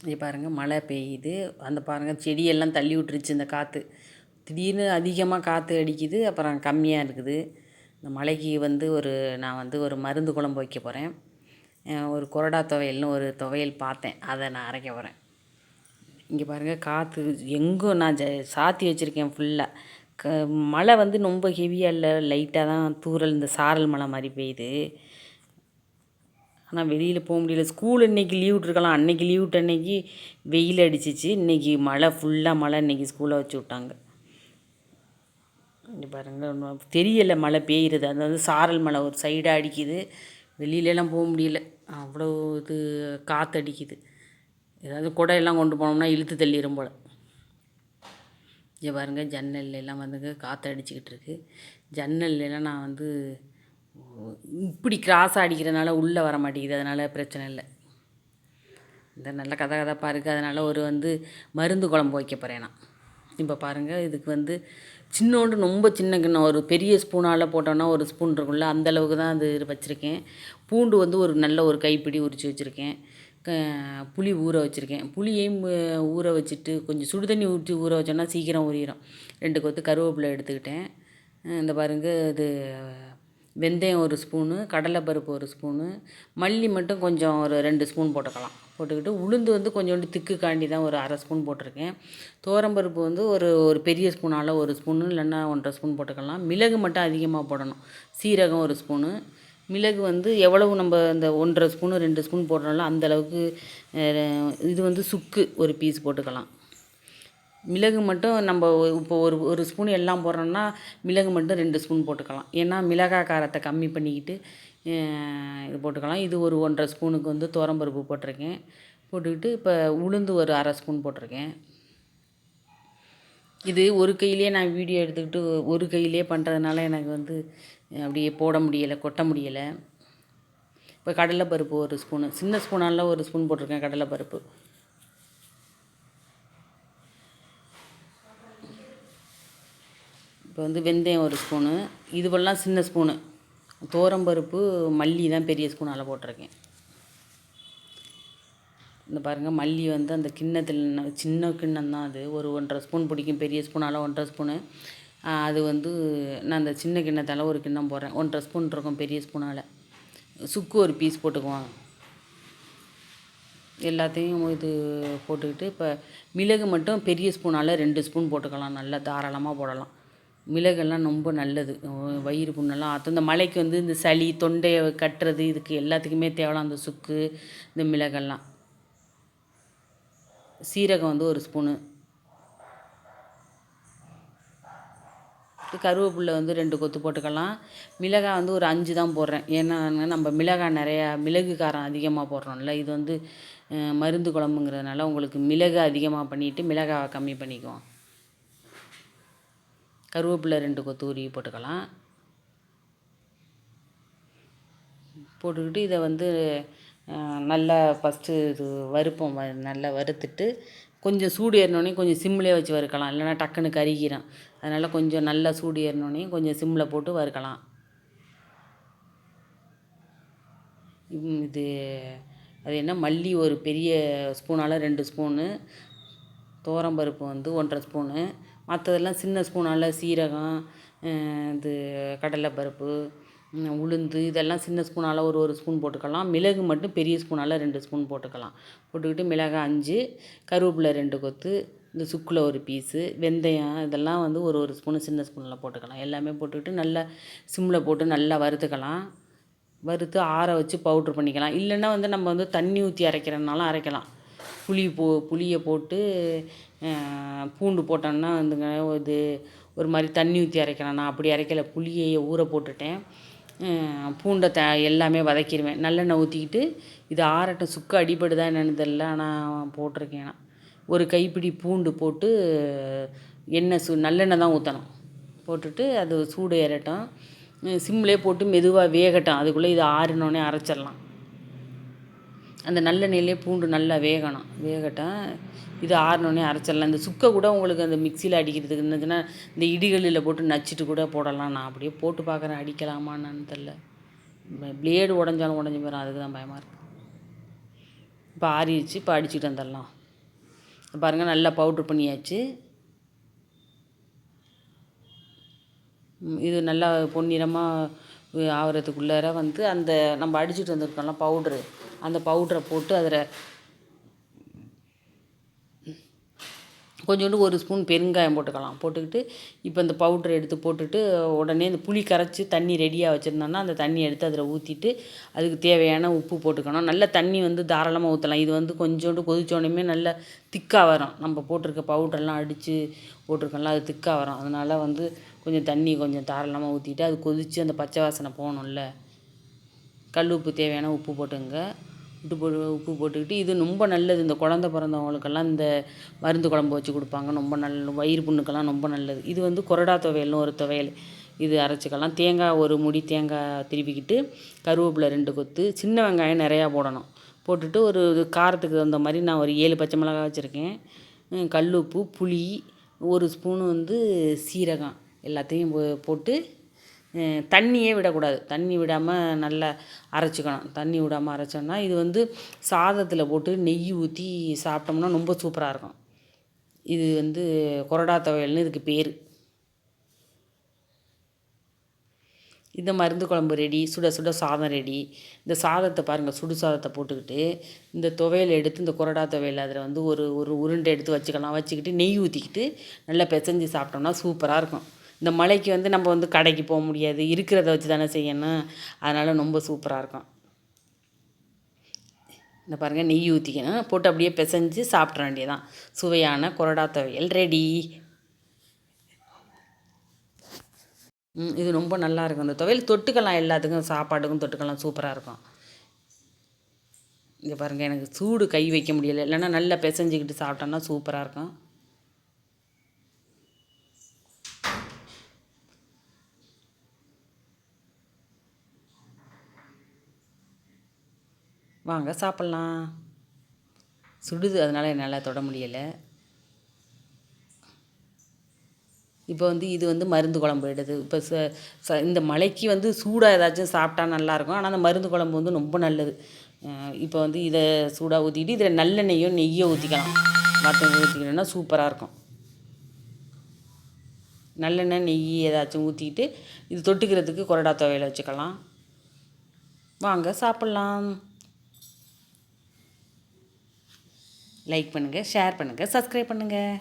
இங்கே பாருங்கள் மழை பெய்யுது. அந்த பாருங்கள் செடியெல்லாம் தள்ளி விட்டுருச்சு இந்த காற்று. திடீர்னு அதிகமாக காற்று அடிக்குது, அப்புறம் கம்மியாக இருக்குது. இந்த மழைக்கு நான் ஒரு மருந்து குழம்பு வைக்க போகிறேன். ஒரு கொறடா துவையல்னு ஒரு துவையல் பார்த்தேன், அதை நான் அரைக்க போகிறேன். இங்கே பாருங்கள் காற்று எங்கும் நான் சாத்தி வச்சுருக்கேன் ஃபுல்லாக. மழை ரொம்ப ஹெவியாக இல்லை, லைட்டாக தான் தூறல், இந்த சாரல் மழை மாதிரி பெய்யுது. ஆனால் வெளியில் போக முடியல. ஸ்கூல் இன்றைக்கி லீவ் விட்ருக்கலாம், அன்றைக்கி லீவ் விட்ட அன்றைக்கி வெயில் அடிச்சிச்சு. இன்றைக்கி மழை ஃபுல்லாக மழை, இன்றைக்கி ஸ்கூலை வச்சு விட்டாங்க. இங்கே பாருங்கள் தெரியலை மழை பெய்யுறது, அதாவது சாரல் மழை ஒரு சைடாக அடிக்குது. வெளியிலலாம் போக முடியல, அவ்வளோ இது காற்று அடிக்குது. ஏதாவது குடையெல்லாம் கொண்டு போனோம்னா இழுத்து தள்ளிடும் போல். இங்கே பாருங்கள் ஜன்னல்லாம் காற்று அடிச்சுக்கிட்டு இருக்குது. ஜன்னல்லாம் நான் இப்படி கிராஸாக அடிக்கிறதுனால உள்ளே வர மாட்டேங்குது, அதனால் பிரச்சனை இல்லை. இந்த நல்ல கதகதப்பாக இருக்குது, அதனால் மருந்து குழம்பு வைக்க போகிறேன் நான். இப்போ பாருங்கள் இதுக்கு சின்னோண்டு ரொம்ப சின்ன கிண்ணம், ஒரு பெரிய ஸ்பூனால் போட்டோன்னா ஒரு ஸ்பூன் இருக்கும்ல, அந்தளவுக்கு தான் அது வச்சுருக்கேன். பூண்டு ஒரு கைப்பிடி உரித்து வச்சுருக்கேன். புளி ஊற வச்சுருக்கேன். புளியையும் ஊற வச்சுட்டு கொஞ்சம் சுடு தண்ணி ஊற்றி ஊற வச்சோன்னா சீக்கிரம் ஊறிடும். 2 கொத்து கருவேப்பிலை எடுத்துக்கிட்டேன். இந்த பாருங்கள் இது வெந்தயம் 1 ஸ்பூனு, கடலைப்பருப்பு 1 ஸ்பூனு, மல்லி மட்டும் கொஞ்சம் ஒரு 2 ஸ்பூன் போட்டுக்கலாம். போட்டுக்கிட்டு உளுந்து கொஞ்சோண்டு திக்குக்காண்டி தான் ஒரு 1/2 ஸ்பூன் போட்டிருக்கேன். துவரம்பருப்பு ஒரு பெரிய ஸ்பூனால் 1 ஸ்பூனு, இல்லைன்னா 1.5 ஸ்பூன் போட்டுக்கலாம். மிளகு மட்டும் அதிகமாக போடணும். சீரகம் 1 ஸ்பூனு. மிளகு எவ்வளவு நம்ம இந்த 1.5 ஸ்பூனு 2 ஸ்பூன் போடுறோம்ல அந்தளவுக்கு. இது சுக்கு ஒரு பீஸ் போட்டுக்கலாம். மிளகு மட்டும் நம்ம இப்போ ஒரு ஸ்பூன் எல்லாம் போடுறோன்னா மிளகு மட்டும் 2 ஸ்பூன் போட்டுக்கலாம். ஏன்னா மிளகாய் காரத்தை கம்மி பண்ணிக்கிட்டு இது போட்டுக்கலாம். இது ஒரு 1.5 ஸ்பூனுக்கு துவரம்பருப்பு போட்டிருக்கேன். போட்டுக்கிட்டு இப்போ உளுந்து ஒரு 1/2 ஸ்பூன் போட்டிருக்கேன். இது ஒரு கையிலே நான் வீடியோ எடுத்துக்கிட்டு ஒரு கையிலே பண்ணுறதுனால எனக்கு அப்படியே போட முடியலை, கொட்ட முடியலை. இப்போ கடலைப்பருப்பு 1 ஸ்பூனு, சின்ன ஸ்பூனால் 1 ஸ்பூன் போட்டிருக்கேன் கடலைப்பருப்பு. இப்போ வெந்தயம் 1 ஸ்பூனு, இதுவெல்லாம் சின்ன ஸ்பூனு. துவரம்பருப்பு மல்லி தான் பெரிய ஸ்பூனால் போட்டிருக்கேன். இந்த பாருங்கள் மல்லி அந்த கிண்ணத்தில் சின்ன கிண்ணம் தான் அது, ஒரு 1.5 ஸ்பூன் பிடிக்கும். பெரிய ஸ்பூனால் 1.5 ஸ்பூனு. அது நான் அந்த சின்ன கிண்ணத்தால் ஒரு கிண்ணம் போடுறேன். 1.5 ஸ்பூன் இருக்கும் பெரிய ஸ்பூனால். சுக்கு ஒரு பீஸ் போட்டுக்குவோம். எல்லாத்தையும் போட்டுக்கிட்டு இப்போ மிளகு மட்டும் பெரிய ஸ்பூனால் 2 ஸ்பூன் போட்டுக்கலாம். நல்லா தாராளமாக போடலாம். மிளகெல்லாம் ரொம்ப நல்லது, வயிறு புண்ணெல்லாம் ஆற்றும். இந்த மழைக்கு இந்த சளி தொண்டையை கட்டுறது இதுக்கு எல்லாத்துக்குமே தேவலாம் அந்த சுக்கு, இந்த மிளகெல்லாம். சீரகம் 1 ஸ்பூனு. கருவேப்பிலை 2 கொத்து போட்டுக்கலாம். மிளகாய் ஒரு 5 தான் போடுறேன். ஏன்னா நம்ம மிளகாய் நிறையா மிளகு காரம் அதிகமாக போடுறோம்ல. இது மருந்து குழம்புங்கிறதுனால உங்களுக்கு மிளகு அதிகமாக பண்ணிவிட்டு மிளகாவை கம்மி பண்ணிக்குவோம். கருவேப்பிலை 2 கொத்து உருவி போட்டுக்கலாம். போட்டுக்கிட்டு இதை நல்லா ஃபஸ்ட்டு இது வறுப்போம். நல்லா வறுத்துட்டு கொஞ்சம் சூடு ஏறினோடனே கொஞ்சம் சிம்மிலே வச்சு வறுக்கலாம், இல்லைனா டக்குன்னு கருகிரும். அதனால் கொஞ்சம் நல்லா சூடு ஏறினோடனே கொஞ்சம் சிம்மில் போட்டு வறுக்கலாம். அது என்ன மல்லி ஒரு பெரிய ஸ்பூனால் 2 ஸ்பூனு, துவரம்பருப்பு 1.5 ஸ்பூனு, மற்றதெல்லாம் சின்ன ஸ்பூனால் சீரகம், இது கடலைப்பருப்பு, உளுந்து இதெல்லாம் சின்ன ஸ்பூனால் ஒரு ஸ்பூன் போட்டுக்கலாம். மிளகு மட்டும் பெரிய ஸ்பூனால் 2 ஸ்பூன் போட்டுக்கலாம். போட்டுக்கிட்டு மிளகாய் 5, கருவேப்பிலை 2 கொத்து, இந்த சுக்கில் ஒரு பீஸு, வெந்தயம் இதெல்லாம் ஒரு ஸ்பூனு சின்ன ஸ்பூனில் போட்டுக்கலாம். எல்லாமே போட்டுக்கிட்டு நல்லா சிம்மில் போட்டு நல்லா வறுத்துக்கலாம். வறுத்து ஆற வச்சு பவுட்ரு பண்ணிக்கலாம். இல்லைன்னா நம்ம தண்ணி ஊற்றி அரைக்கிறதுனாலும் அரைக்கலாம். புளியை போட்டு பூண்டு போட்டோன்னா இது ஒரு மாதிரி தண்ணி ஊற்றி அரைக்கலாம். நான் அப்படி அரைக்கலை, புளியை ஊற போட்டுட்டேன். பூண்டை எல்லாமே வதக்கிடுவேன். நல்லெண்ணெய் ஊற்றிக்கிட்டு இது ஆறட்டும். சுக்கு அடிபடுதா என்னென்னு தெரில, ஆனால் போட்டிருக்கேன் நான். ஒரு கைப்பிடி பூண்டு போட்டு நல்லெண்ணெய் தான் ஊற்றணும். போட்டுட்டு அது சூடு ஏறட்டும். சிம்மிலே போட்டு மெதுவாக வேகட்டும். அதுக்குள்ளே இது ஆறினோடனே அரைச்சிடலாம். அந்த நல்லெண்ணெயிலே பூண்டு நல்லா வேகட்டும். இது ஆறினோடனே அரைச்சிடலாம். இந்த சுக்கை கூட உங்களுக்கு அந்த மிக்சியில் அடிக்கிறதுக்கு இருந்துச்சுன்னா இந்த இடிகளில் போட்டு நச்சுட்டு கூட போடலாம். நான் அப்படியே போட்டு பார்க்குறேன், அடிக்கலாமான்னு தெரில. பிளேடு உடஞ்சாலும் உடஞ்சி போயிடும், அதுக்கு தான் பயமாக இருக்குது. இப்போ ஆறிடுச்சு. இப்போ அடிச்சுட்டு வந்துடலாம். பாருங்கள், நல்லா பவுட்ரு பண்ணியாச்சு. இது நல்லா பொன்னிறமாக ஆகிறதுக்குள்ளார வந்து அந்த நம்ம அடிச்சுட்டு வந்திருக்கோம்ல பவுட்ரு, அந்த பவுட்ரை போட்டு அதில் கொஞ்சோண்டு 1 ஸ்பூன் பெருங்காயம் போட்டுக்கலாம். போட்டுக்கிட்டு இப்போ இந்த பவுட்ரை எடுத்து போட்டுட்டு உடனே இந்த புளி கரைச்சி தண்ணி ரெடியாக வச்சுருந்தோன்னா அந்த தண்ணி எடுத்து அதில் ஊற்றிட்டு அதுக்கு தேவையான உப்பு போட்டுக்கணும். நல்ல தண்ணி வந்து தாராளமாக ஊற்றலாம். இது வந்து கொஞ்சோண்டு கொதிச்சோடனே நல்லா திக்காக வரும். நம்ம போட்டிருக்க பவுட்ரெல்லாம் அடித்து போட்டிருக்கோம்ல, அது திக்காக வரும். அதனால் வந்து கொஞ்சம் தண்ணி கொஞ்சம் தாராளமாக ஊற்றிட்டு அது கொதித்து அந்த பச்சை வாசனை போகணும்ல. கல் உப்பு தேவையான உப்பு போட்டுங்க. உப்பு போட்டுக்கிட்டு இது ரொம்ப நல்லது. இந்த குழந்த பிறந்தவங்களுக்கெல்லாம் இந்த மருந்து குழம்பு வச்சு கொடுப்பாங்க. ரொம்ப வயிறு புண்ணுக்கெல்லாம் ரொம்ப நல்லது. இது வந்து கொறடா துவையல்னு ஒரு துவையல். இது அரைச்சிக்கலாம். தேங்காய் 1 மூடி தேங்காய் திருவிக்கிட்டு, கருவேப்பிலை 2 கொத்து, சின்ன வெங்காயம் நிறையா போடணும். போட்டுட்டு ஒரு காரத்துக்கு தகுந்த மாதிரி நான் ஒரு 7 பச்சை மிளகாய் வச்சுருக்கேன். கல் உப்பு, புளி, 1 ஸ்பூனு வந்து சீரகம் எல்லாத்தையும் போட்டு தண்ணியே விடக்கூடாது. தண்ணி விடாமல் நல்லா அரைச்சிக்கணும். தண்ணி விடாமல் அரைச்சோன்னா இது வந்து சாதத்தில் போட்டு நெய் ஊற்றி சாப்பிட்டோம்னா ரொம்ப சூப்பராக இருக்கும். இது வந்து கொறடா துவையல்னு இதுக்கு பேர். இந்த மருந்து குழம்பு ரெடி. சுட சுட சாதம் ரெடி. இந்த சாதத்தை பாருங்கள், சுடு சாதத்தை போட்டுக்கிட்டு இந்த துவையல் எடுத்து இந்த கொறடா துவையல் அதில் வந்து ஒரு உருண்டை எடுத்து வச்சுக்கலாம். வச்சுக்கிட்டு நெய் ஊற்றிக்கிட்டு நல்லா பிசைஞ்சு சாப்பிட்டோம்னா சூப்பராக இருக்கும். இந்த மழைக்கு வந்து நம்ம வந்து கடைக்கு போக முடியாது, இருக்கிறத வச்சு தானே செய்யணும். அதனால் ரொம்ப சூப்பராக இருக்கும். இந்த பாருங்கள், நெய் ஊற்றிக்கணும். போட்டு அப்படியே பிசைஞ்சு சாப்பிட்ற வேண்டியதான். சுவையான கொறடா துவையல் ரெடி. இது ரொம்ப நல்லாயிருக்கும். இந்த துவையல் தொட்டுக்கலாம், எல்லாத்துக்கும் சாப்பாட்டுக்கும் தொட்டுக்கலாம், சூப்பராக இருக்கும். இங்கே பாருங்கள், எனக்கு சூடு கை வைக்க முடியலை. இல்லைன்னா நல்லா பிசைஞ்சிக்கிட்டு சாப்பிட்டோன்னா சூப்பராக இருக்கும். வாங்க சாப்பிட்லாம். சுடுது, அதனால் என்னால் தொட முடியலை. இப்போ வந்து இது வந்து மருந்து குழம்பு எடுது. இப்போ இந்த மழைக்கு வந்து சூடாக ஏதாச்சும் சாப்பிட்டா நல்லாயிருக்கும். ஆனால் அந்த மருந்து குழம்பு வந்து ரொம்ப நல்லது. இப்போ வந்து இதை சூடாக ஊற்றிக்கிட்டு இதில் நல்லெண்ணெய்யோ நெய்யோ ஊற்றிக்கலாம். மற்ற ஊற்றிக்கிட்டோன்னா சூப்பராக இருக்கும். நல்லெண்ணெய் நெய் ஏதாச்சும் ஊற்றிக்கிட்டு இது தொட்டுக்கிறதுக்கு கொறடா துவையல் வச்சுக்கலாம். வாங்க சாப்பிட்லாம். லைக் பண்ணுங்கள், ஷேர் பண்ணுங்கள், சப்ஸ்கிரைப் பண்ணுங்கள்.